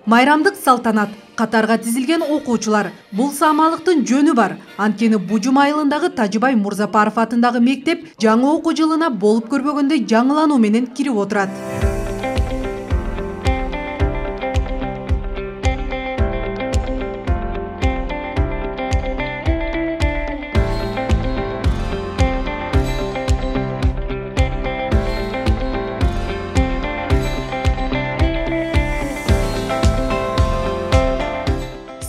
Майрамдык салтанат, катарга тизилген окуучулар. Бул самалыктын жөнү бар. Анткени Бужум айылындагы Тажыбай Мурзапаров атындагы мектеп жаңы окуу жылына болуп көрбөгөндөй жаңылануу менен кирип отурат.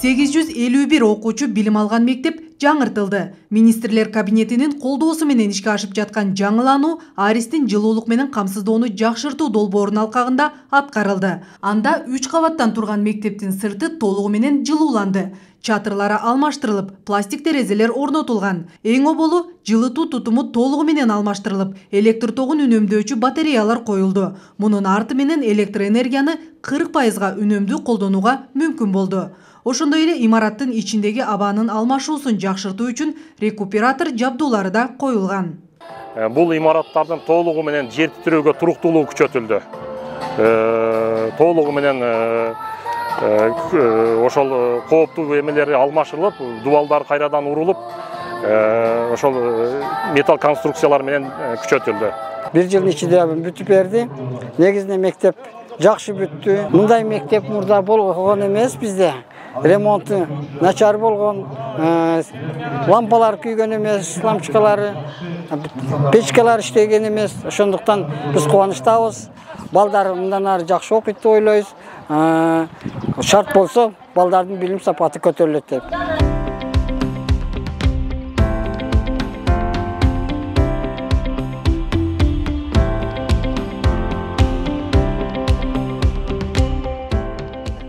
...851 окуучу билим алган мектеп жаңыртылды. Министрлер кабинетинин колдоосу менен ишке ашып жаткан жаңылануу Аристин жылуулук менен камсыздоону жакшыртуу долбоорунун алкагында аткарылды. Анда 3 кабаттан турган мектептин сырты толугу менен жылууланды. Чатырлары алмаштырылып, пластик терезелер орнотулган. Эң оболу жылытуу тутуму толугу менен алмаштырылып, электр тогун үнөмдөөчү батареялар коюлду. Мунун арты менен электр энергияны 40%га үнөмдүү колдонууга мүмкүн болду. Ошондой эле имараттын ичиндеги абанын алмашуусун жакшыртуу үчүн рекуператор жабдуулары да коюлган. Бул имараттардын толугу менен жер титирөөгө туруктуулугу күчөтүлдү. Толугу менен ошол кооптуу эмелери алмашылып, дубалдар кайрадан урулуп, ошол металл конструкциялар менен күчөтүлдү. Бир жылдын ичинде бүтүп берди. Негизинен мектеп жакшы бүттү. Мындай мектеп мурда болгон эмес бизде. Ремонты начар болгон, лампалар күйгөн эмес, лампочкалары, печкалар иштеген эмес. Ошондуктан биз кубанычтабыз. Балдар мындан ары жакшы окуйт деп ойлойбуз. Шарт болсо, балдардын билим сапаты көтөрүлөт деп.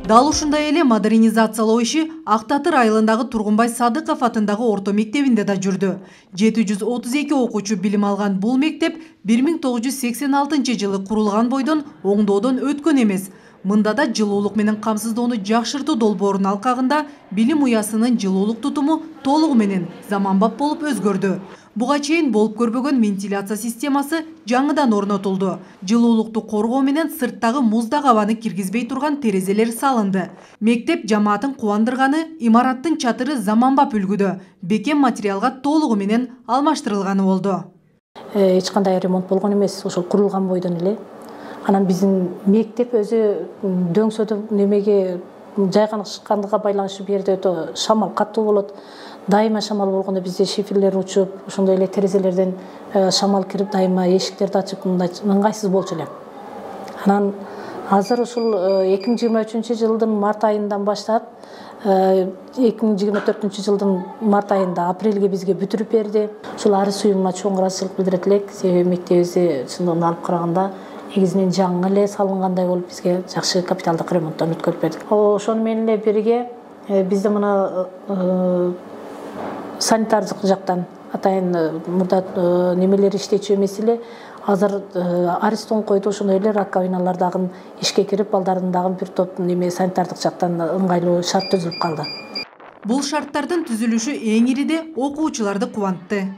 Дал ушундай эле модернизациялоо иши Ак Татыр айылындагы Тургунбай Садыков атындагы орто мектебинде да жүрдү. 732 окуучу билим алган бул мектеп 1986 жылы курулган бойдон оңдоодон өткөн эмес. Мында да жылуулук менен камсыздоону жакшыртуу долбоорунун алкагында билим уясынын жылуулук тутуму толугу менен заманбап болуп өзгөрдү. Буга чейин болуп көрбөгөн вентиляция системасы жаңыдан орнотулду. Жылуулукту коргоо менен сырттагы муздак абаны киргизбей турган терезелер салынды. Мектеп жамаатын кубандырганы имараттын чатыры заманбап үлгүдө, бекем материалга толугу менен алмаштырылганы болду. Эч кандай ремонт болгон эмес, ошол курулган бойдон эле. Анан биздин мектеп өзү дөңсөдө немеге жайганышкандыгына байланыштуу бу жерде өтө шамал каттуу болот. Дайыма шамал болгондо бизде шифрлер учуп, ошондой эле терезелерден шамал кирип, дайыма эшиктерди ачып, мындай ыңгайсыз болчу эле. Анан азыр ушул 2023 жылдын март айынан баштап 2024 жылдын март айында апрелге бизге бүтүрүп берди. Ушул арыз уюмуна чоң ыраазычылык билдирет элек. Себеби мектебибизди чындыгында алып караганда негизинен жаңы эле салынгандай болуп бизге жакшы капиталдык ремонттон өткөрүп берди. Ошону менен эле бирге бизде мына санитардык жактан атайын мурда немелер иштечү эмес эле азыр Аристон койду, ошондой эле раковиналар дагы ишке кирип, балдардын дагы бир топ неме санитардык жактан ыңгайлуу шарт түзүлүп калды. Бул шарттардын түзүлүшү эң ириде окуучуларды кубантты.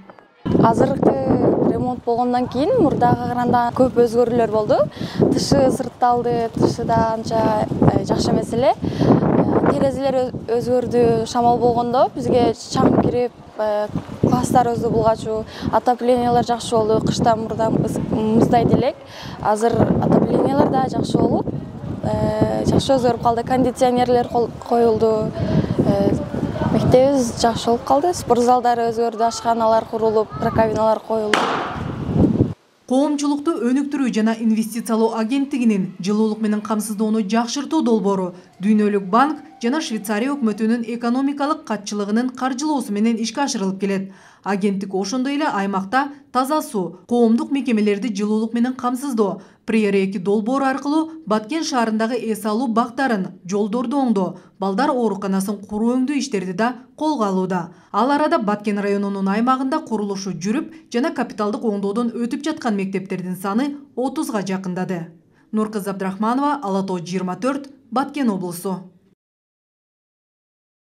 Азыркы ремонт болгондон кийин мурдага караганда көп өзгөрүүлөр болду. Тышы сыртталды, тышы да анча жакшы эмес эле. Терезелер өзгөрдү, шамал болгондо бизге чаң кирип, класстар өзү булгачу, отоплениялар жакшы болду. Кышта мурда муздайт элек. Азыр отоплениялар да жакшы болуп, жакшы өзгөрүп калды. Кондиционерлер коюлду. Мектебибиз жакшы болуп калды. Спорт залдары өзгөрдү, ашканалар курулуп, раковиналар коюлду. Коомчулукту өнүктүрүү жана инвестициялоо агенттигинин жылуулук менен камсыздоону жакшыртуу долбоору Дүйнөлүк банк жана Швейцария өкмөтүнүн экономикалык катчылыгынын каржылоосу менен ишке ашырылып келет. Агенттик ошондой эле аймакта таза суу, коомдук мекемелерди жылуулук менен камсыздоо, Приер-2 долбоору аркылуу Баткен шаарындагы эс алуу бактарын, жолдорду оңдоо, балдар ооруканасын куруу өңдүү иштерди да колго алууда. Ал арада Баткен районунун аймагында курулушу жүрүп жана капиталдык оңдоодон өтүп жаткан мектептердин саны 30га жакындады. Нуркызы Абдрахманова, Ала Тоо 24, Баткен облусу.